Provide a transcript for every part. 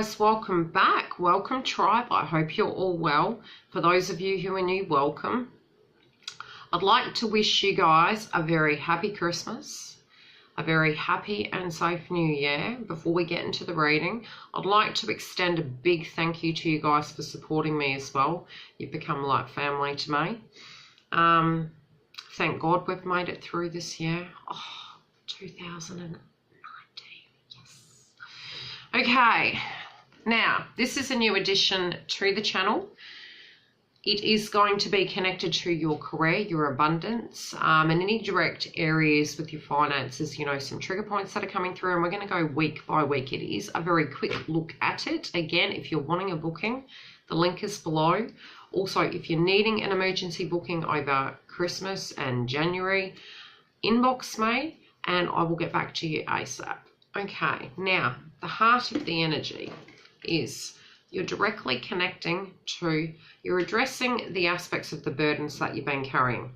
guys, welcome back. Welcome, tribe. I hope you're all well. For those of you who are new, welcome. I'd like to wish you guys a very happy Christmas, a very happy and safe new year. Before we get into the reading, I'd like to extend a big thank you to you guys for supporting me as well. You've become like family to me. Thank God we've made it through this year. 2019. Yes. Okay, now this is a new addition to the channel. It is going to be connected to your career, your abundance, and any direct areas with your finances, you know, some trigger points that are coming through, and we're going to go week by week. It is a very quick look at it. Again, if you're wanting a booking, the link is below. Also, if you're needing an emergency booking over Christmas and January, inbox me and I will get back to you ASAP. Okay, now the heart of the energy is you're directly connecting to, you're addressing the aspects of the burdens that you've been carrying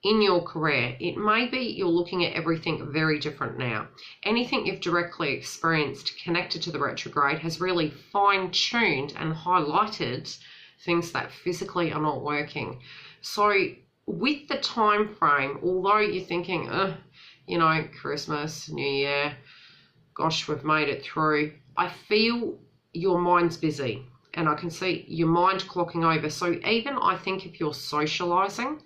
in your career. It may be you're looking at everything very different now. Anything you've directly experienced connected to the retrograde has really fine-tuned and highlighted things that physically are not working. So with the time frame, although you're thinking, you know, Christmas, New Year, gosh, we've made it through, I feel your mind's busy and I can see your mind clocking over. So even I think if you're socializing,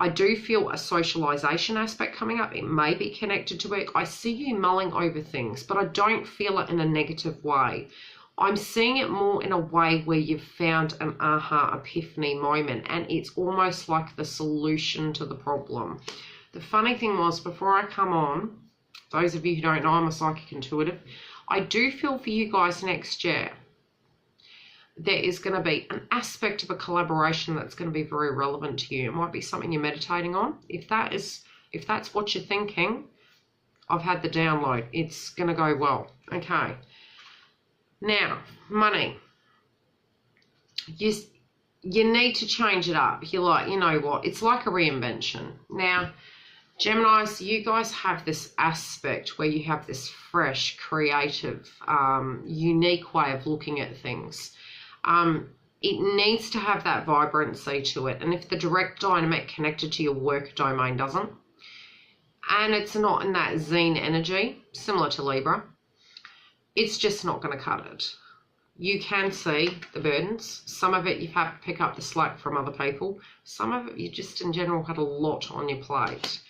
I do feel a socialization aspect coming up. It may be connected to work. I see you mulling over things, but I don't feel it in a negative way. I'm seeing it more in a way where you've found an aha epiphany moment and it's almost like the solution to the problem. The funny thing was, before I come on, those of you who don't know, I'm a psychic intuitive. I do feel for you guys next year, there is going to be an aspect of a collaboration that's going to be very relevant to you. It might be something you're meditating on. If that's what you're thinking, I've had the download. It's going to go well. Okay. Now, money. You need to change it up. You're like, you know what? It's like a reinvention. Now, Geminis, you guys have this aspect where you have this fresh, creative, unique way of looking at things. It needs to have that vibrancy to it. And if the direct dynamic connected to your work domain doesn't, and it's not in that Zen energy, similar to Libra, it's just not going to cut it. You can see the burdens. Some of it you've had to pick up the slack from other people. Some of it you just in general had a lot on your plate.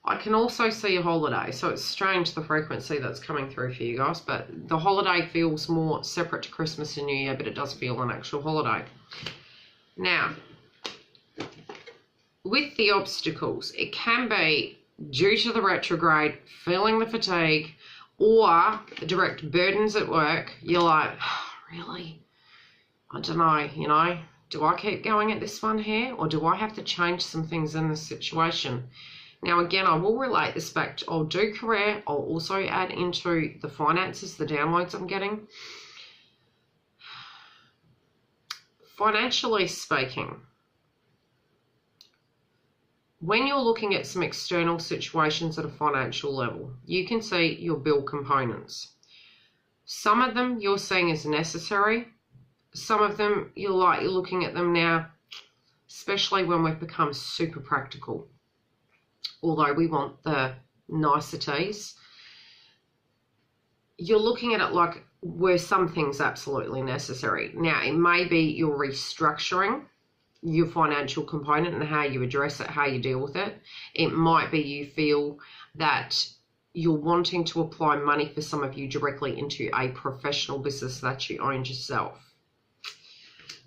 I can also see a holiday, so it's strange the frequency that's coming through for you guys, but the holiday feels more separate to Christmas and New Year, but it does feel an actual holiday. Now, with the obstacles, it can be due to the retrograde, feeling the fatigue, or the direct burdens at work. You're like, really? I don't know, you know, do I keep going at this one here, or do I have to change some things in this situation? Now, again, I will relate this back to, I'll do career. I'll also add into the finances, the downloads I'm getting. Financially speaking, when you're looking at some external situations at a financial level, you can see your bill components. Some of them you're seeing as necessary. Some of them you're looking at them now, especially when we've become super practical. Although we want the niceties, you're looking at it like, were some things absolutely necessary? Now, it may be you're restructuring your financial component and how you address it, how you deal with it. It might be you feel that you're wanting to apply money for some of you directly into a professional business that you own yourself.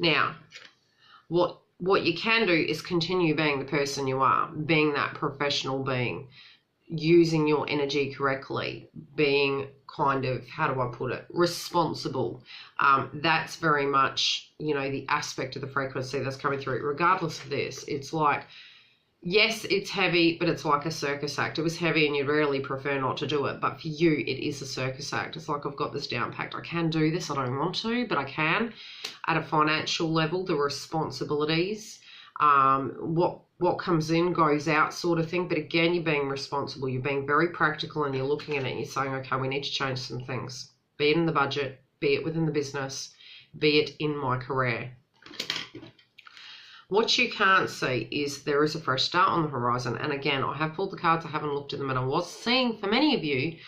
Now, what you can do is continue being the person you are, being that professional being, using your energy correctly, being kind of, how do I put it, responsible. That's very much, you know, the aspect of the frequency that's coming through. Regardless of this, it's like, yes, it's heavy, but it's like a circus act. It was heavy and you'd really prefer not to do it, but for you, it is a circus act. It's like, I've got this down packed. I can do this. I don't want to, but I can. At a financial level, the responsibilities, what comes in goes out sort of thing. But again, you're being responsible. You're being very practical and you're looking at it and you're saying, okay, we need to change some things. Be it in the budget, be it within the business, be it in my career. What you can't see is there is a fresh start on the horizon. And again, I have pulled the cards, I haven't looked at them, and I was seeing for many of you,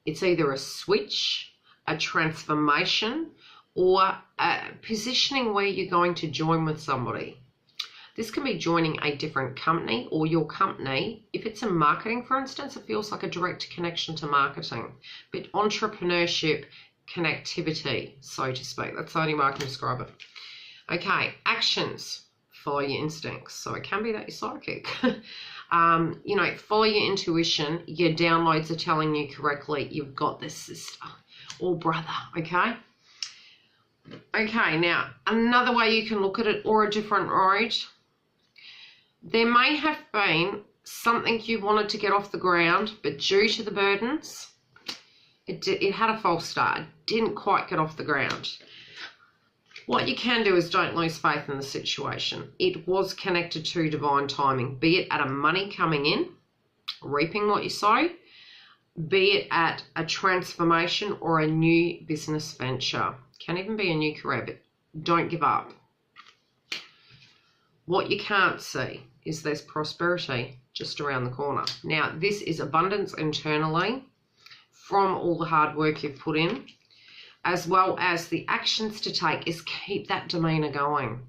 it's either a switch, a transformation, or a positioning where you're going to join with somebody. This can be joining a different company or your company. If it's in marketing, for instance, it feels like a direct connection to marketing, but entrepreneurship, connectivity, so to speak. That's the only way I can describe it. Okay, actions. Follow your instincts. So it can be that you're psychic. You know, follow your intuition. Your downloads are telling you correctly. You've got this, sister or brother, okay? Okay, now, another way you can look at it, or a different road. There may have been something you wanted to get off the ground, but due to the burdens, it had a false start. It didn't quite get off the ground. What you can do is don't lose faith in the situation. It was connected to divine timing, be it at a money coming in, reaping what you sow, be it at a transformation or a new business venture. Can even be a new career, but don't give up. What you can't see is there's prosperity just around the corner. Now, this is abundance internally from all the hard work you've put in, as well as the actions to take is keep that demeanor going.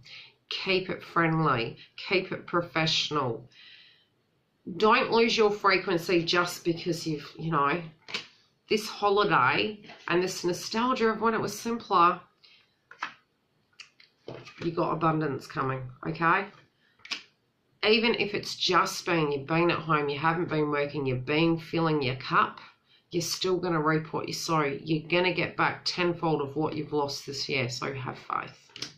Keep it friendly. Keep it professional. Don't lose your frequency just because you've, you know, this holiday and this nostalgia of when it was simpler, you got abundance coming, okay? Even if it's just been, you've been at home, you haven't been working, you've been filling your cup, you're still going to reap what you sow. You're going to get back tenfold of what you've lost this year, so have faith.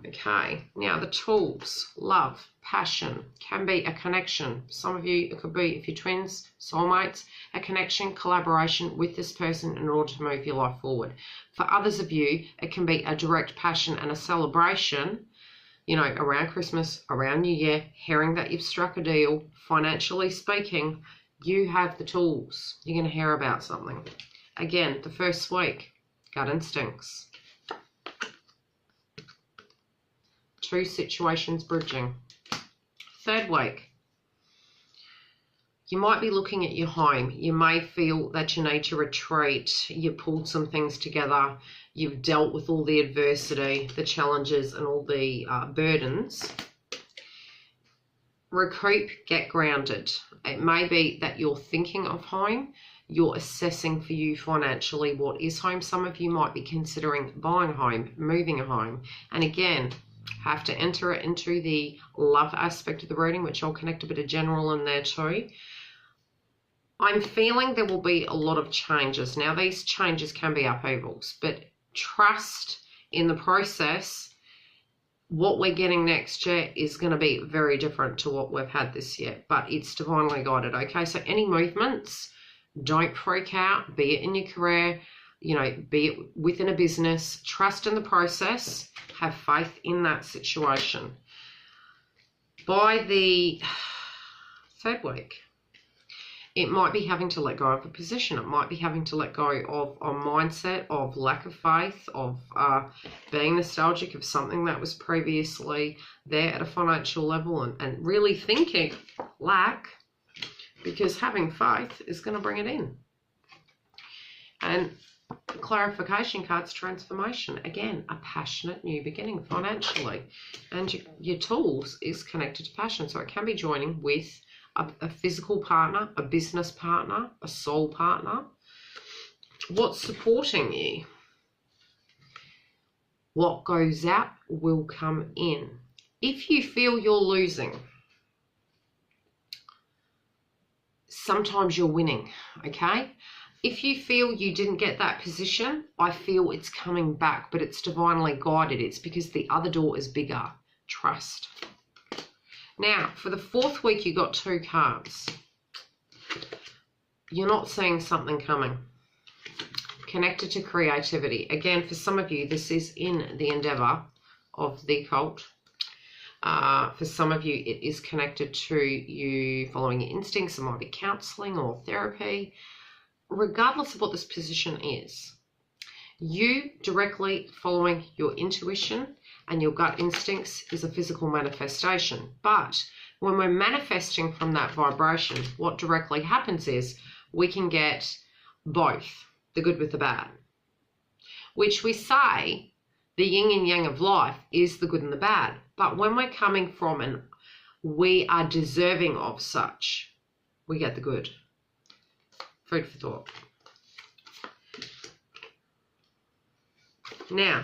Okay, now the tools, love, passion, can be a connection. Some of you, it could be, if you're twins, soulmates, a connection, collaboration with this person in order to move your life forward. For others of you, it can be a direct passion and a celebration, you know, around Christmas, around New Year, hearing that you've struck a deal, financially speaking. You have the tools. You're going to hear about something. Again, the first week, gut instincts. 2 situations bridging. Third week, you might be looking at your home. You may feel that you need to retreat. You've pulled some things together. You've dealt with all the adversity, the challenges, and all the burdens. Recoup, get grounded. It may be that you're thinking of home, you're assessing for you financially what is home. Some of you might be considering buying a home, moving a home. And again, have to enter it into the love aspect of the reading, which I'll connect a bit of general in there too. I'm feeling there will be a lot of changes. Now, these changes can be upheavals, but trust in the process. What we're getting next year is going to be very different to what we've had this year, but it's divinely guided, okay? So any movements, don't freak out, be it in your career, you know, be it within a business. Trust in the process, have faith in that situation. By the third week, it might be having to let go of a position. It might be having to let go of a mindset of lack of faith, of being nostalgic of something that was previously there at a financial level, and really thinking lack, because having faith is going to bring it in. And the clarification card's transformation. Again, a passionate new beginning financially. And your tools is connected to passion. So it can be joining with a physical partner, a business partner, a soul partner. What's supporting you? What goes out will come in. If you feel you're losing, sometimes you're winning, okay? If you feel you didn't get that position, I feel it's coming back, but it's divinely guided. It's because the other door is bigger. Trust. Now, for the 4th week, you got 2 cards. You're not seeing something coming. Connected to creativity. Again, for some of you, this is in the endeavor of the occult. For some of you, it is connected to you following your instincts. It might be counseling or therapy. regardless of what this position is, you directly following your intuition and your gut instincts is a physical manifestation. But when we're manifesting from that vibration, what directly happens is we can get both, the good with the bad, which we say the yin and yang of life is the good and the bad. But when we're coming from and we are deserving of such, we get the good. Food for thought. Now,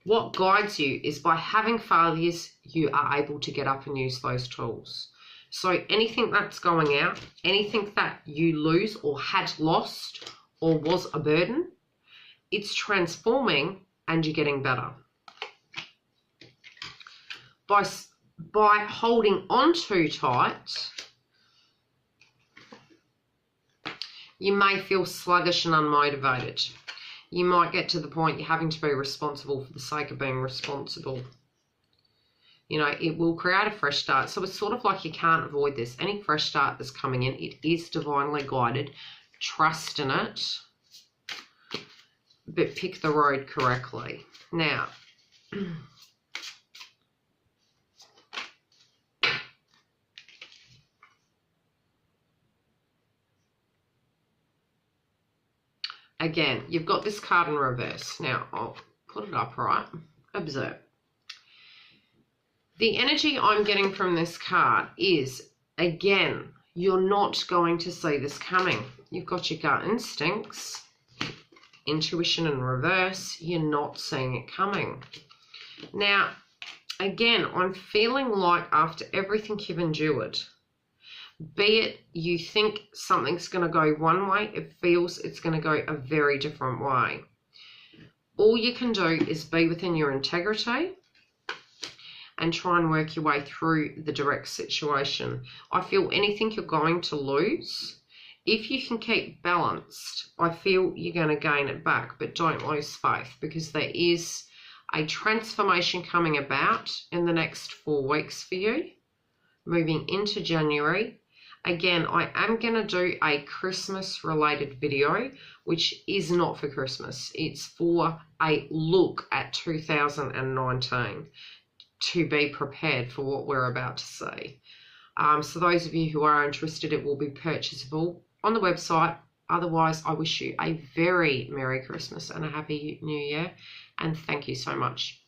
what guides you is by having failures, you are able to get up and use those tools. So anything that's going out, anything that you lose or had lost or was a burden, it's transforming and you're getting better. By holding on too tight, you may feel sluggish and unmotivated. You might get to the point you're having to be responsible for the sake of being responsible. You know, it will create a fresh start. So it's sort of like you can't avoid this. Any fresh start that's coming in, it is divinely guided. Trust in it, but pick the road correctly. Now, again, you've got this card in reverse. Now, I'll put it up right. Observe. The energy I'm getting from this card is, again, you're not going to see this coming. You've got your gut instincts, intuition in reverse. You're not seeing it coming. Now, again, I'm feeling like after everything you've endured, be it you think something's going to go one way, it feels it's going to go a very different way. All you can do is be within your integrity and try and work your way through the direct situation. I feel anything you're going to lose, if you can keep balanced, I feel you're going to gain it back, but don't lose faith, because there is a transformation coming about in the next 4 weeks for you, moving into January. Again, I am going to do a Christmas related video, which is not for Christmas. It's for a look at 2019 to be prepared for what we're about to see. So those of you who are interested, it will be purchasable on the website. Otherwise, I wish you a very Merry Christmas and a Happy New Year, and thank you so much.